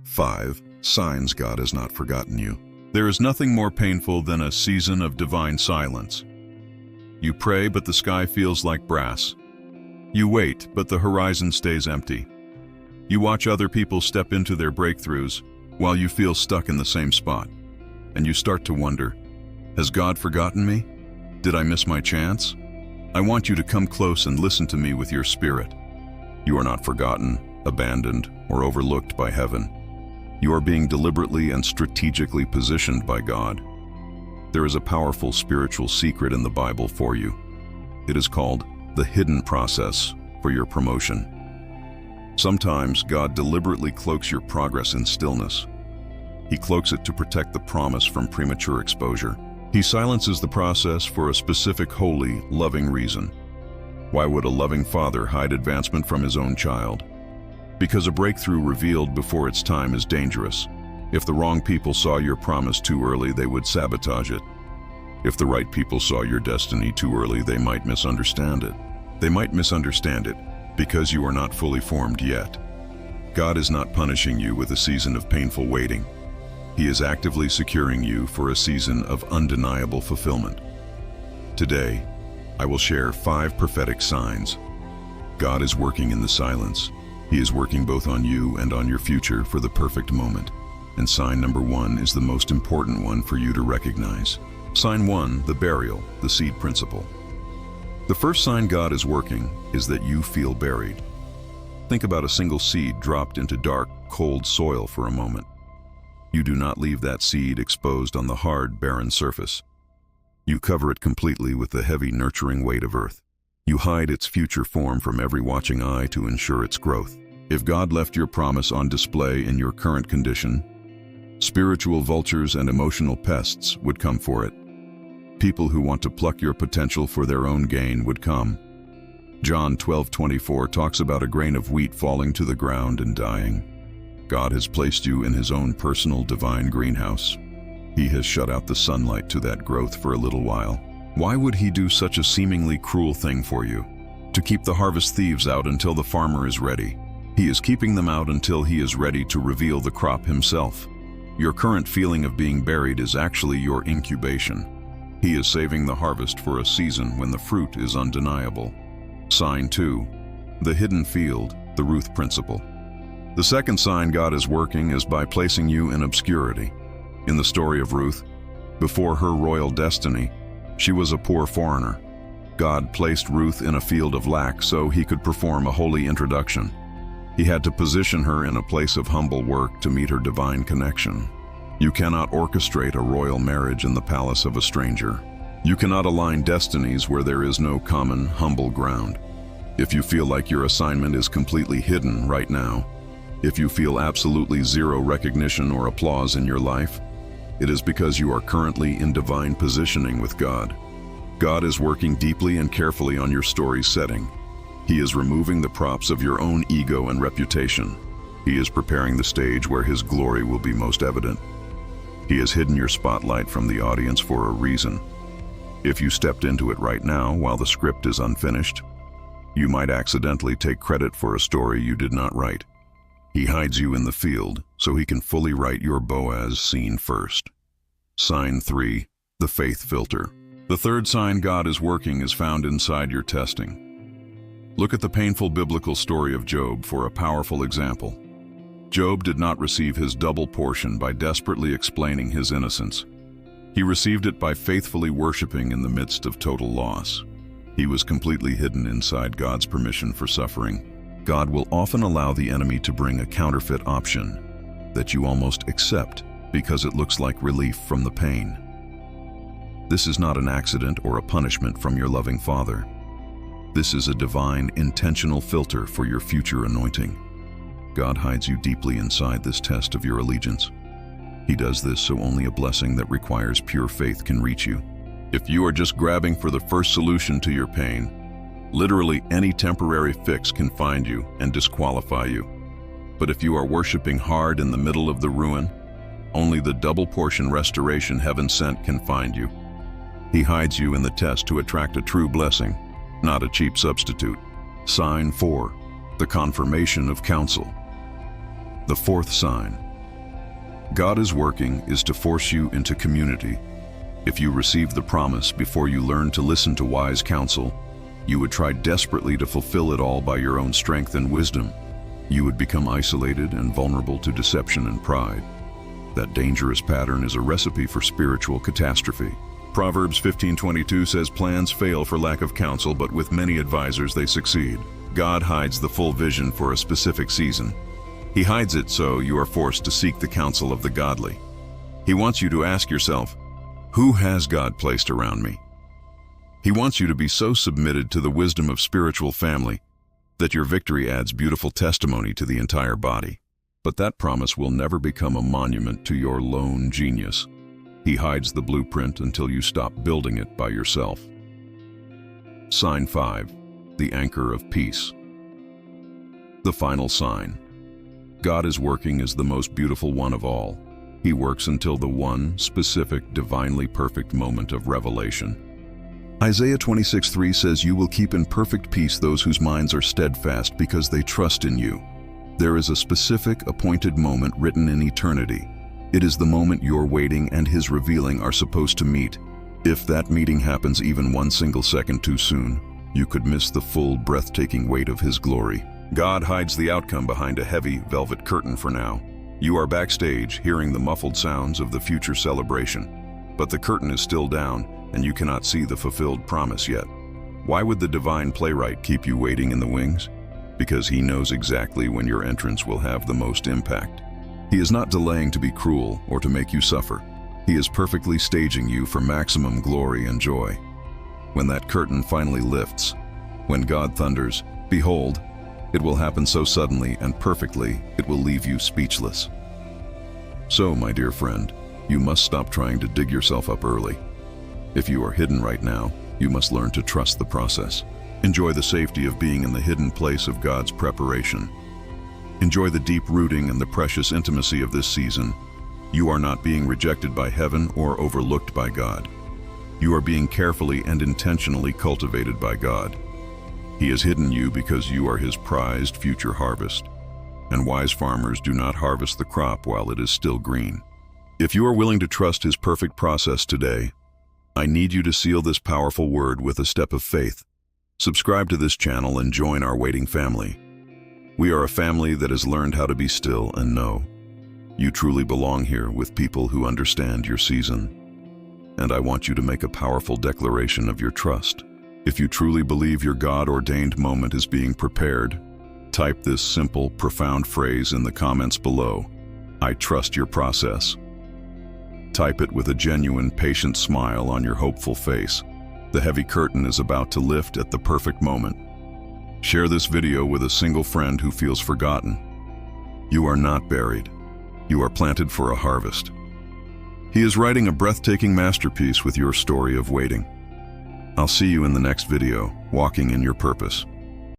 5 Signs God has not forgotten you. There is nothing more painful than a season of divine silence. You pray, but the sky feels like brass. You wait, but the horizon stays empty. You watch other people step into their breakthroughs while you feel stuck in the same spot. And you start to wonder, has God forgotten me? Did I miss my chance? I want you to come close and listen to me with your spirit. You are not forgotten, abandoned, or overlooked by heaven. You are being deliberately and strategically positioned by God. There is a powerful spiritual secret in the Bible for you. It is called the hidden process for your promotion. Sometimes God deliberately cloaks your progress in stillness. He cloaks it to protect the promise from premature exposure. He silences the process for a specific holy, loving reason. Why would a loving father hide advancement from his own child? Because a breakthrough revealed before its time is dangerous. If the wrong people saw your promise too early, they would sabotage it. If the right people saw your destiny too early, they might misunderstand it. They might misunderstand it because you are not fully formed yet. God is not punishing you with a season of painful waiting. He is actively securing you for a season of undeniable fulfillment. Today, I will share 5 prophetic signs. God is working in the silence. He is working both on you and on your future for the perfect moment. And sign number 1 is the most important one for you to recognize. Sign 1, the burial, the seed principle. The first sign God is working is that you feel buried. Think about a single seed dropped into dark, cold soil for a moment. You do not leave that seed exposed on the hard, barren surface. You cover it completely with the heavy, nurturing weight of earth. You hide its future form from every watching eye to ensure its growth. If God left your promise on display in your current condition, spiritual vultures and emotional pests would come for it. People who want to pluck your potential for their own gain would come. John 12:24 talks about a grain of wheat falling to the ground and dying. God has placed you in His own personal divine greenhouse. He has shut out the sunlight to that growth for a little while. Why would He do such a seemingly cruel thing for you? To keep the harvest thieves out until the farmer is ready. He is keeping them out until He is ready to reveal the crop Himself. Your current feeling of being buried is actually your incubation. He is saving the harvest for a season when the fruit is undeniable. Sign 2, the hidden field, the Ruth principle. The second sign God is working is by placing you in obscurity. In the story of Ruth, before her royal destiny, she was a poor foreigner. God placed Ruth in a field of lack so He could perform a holy introduction. He had to position her in a place of humble work to meet her divine connection. You cannot orchestrate a royal marriage in the palace of a stranger. You cannot align destinies where there is no common, humble ground. If you feel like your assignment is completely hidden right now, if you feel absolutely zero recognition or applause in your life, it is because you are currently in divine positioning with God. God is working deeply and carefully on your story's setting. He is removing the props of your own ego and reputation. He is preparing the stage where His glory will be most evident. He has hidden your spotlight from the audience for a reason. If you stepped into it right now while the script is unfinished, you might accidentally take credit for a story you did not write. He hides you in the field so He can fully write your Boaz scene first. Sign 3, the faith filter. The third sign God is working is found inside your testing. Look at the painful biblical story of Job for a powerful example. Job did not receive his double portion by desperately explaining his innocence. He received it by faithfully worshiping in the midst of total loss. He was completely hidden inside God's permission for suffering. God will often allow the enemy to bring a counterfeit option that you almost accept because it looks like relief from the pain. This is not an accident or a punishment from your loving Father. This is a divine, intentional filter for your future anointing. God hides you deeply inside this test of your allegiance. He does this so only a blessing that requires pure faith can reach you. If you are just grabbing for the first solution to your pain, literally any temporary fix can find you and disqualify you. But if you are worshiping hard in the middle of the ruin, only the double portion restoration heaven sent can find you. He hides you in the test to attract a true blessing, not a cheap substitute. Sign 4, the confirmation of counsel. The fourth sign, God is working is to force you into community. If you received the promise before you learned to listen to wise counsel, you would try desperately to fulfill it all by your own strength and wisdom. You would become isolated and vulnerable to deception and pride. That dangerous pattern is a recipe for spiritual catastrophe. Proverbs 15:22 says plans fail for lack of counsel, but with many advisors they succeed. God hides the full vision for a specific season. He hides it so you are forced to seek the counsel of the godly. He wants you to ask yourself, who has God placed around me? He wants you to be so submitted to the wisdom of spiritual family that your victory adds beautiful testimony to the entire body. But that promise will never become a monument to your lone genius. He hides the blueprint until you stop building it by yourself. Sign 5, the anchor of peace. The final sign. God is working is the most beautiful one of all. He works until the one specific, divinely perfect moment of revelation. Isaiah 26:3 says, "You will keep in perfect peace those whose minds are steadfast because they trust in you." There is a specific, appointed moment written in eternity. It is the moment your waiting and His revealing are supposed to meet. If that meeting happens even one single second too soon, you could miss the full, breathtaking weight of His glory. God hides the outcome behind a heavy, velvet curtain for now. You are backstage, hearing the muffled sounds of the future celebration. But the curtain is still down, and you cannot see the fulfilled promise yet. Why would the divine playwright keep you waiting in the wings? Because He knows exactly when your entrance will have the most impact. He is not delaying to be cruel or to make you suffer. He is perfectly staging you for maximum glory and joy. When that curtain finally lifts, when God thunders, "Behold," it will happen so suddenly and perfectly, it will leave you speechless. So, my dear friend, you must stop trying to dig yourself up early. If you are hidden right now, you must learn to trust the process. Enjoy the safety of being in the hidden place of God's preparation. Enjoy the deep rooting and the precious intimacy of this season. You are not being rejected by heaven or overlooked by God. You are being carefully and intentionally cultivated by God. He has hidden you because you are His prized future harvest. And wise farmers do not harvest the crop while it is still green. If you are willing to trust His perfect process today, I need you to seal this powerful word with a step of faith. Subscribe to this channel and join our waiting family. We are a family that has learned how to be still and know. You truly belong here with people who understand your season. And I want you to make a powerful declaration of your trust. If you truly believe your God-ordained moment is being prepared, type this simple, profound phrase in the comments below. I trust your process. Type it with a genuine, patient smile on your hopeful face. The heavy curtain is about to lift at the perfect moment. Share this video with a single friend who feels forgotten. You are not buried. You are planted for a harvest. He is writing a breathtaking masterpiece with your story of waiting. I'll see you in the next video, walking in your purpose.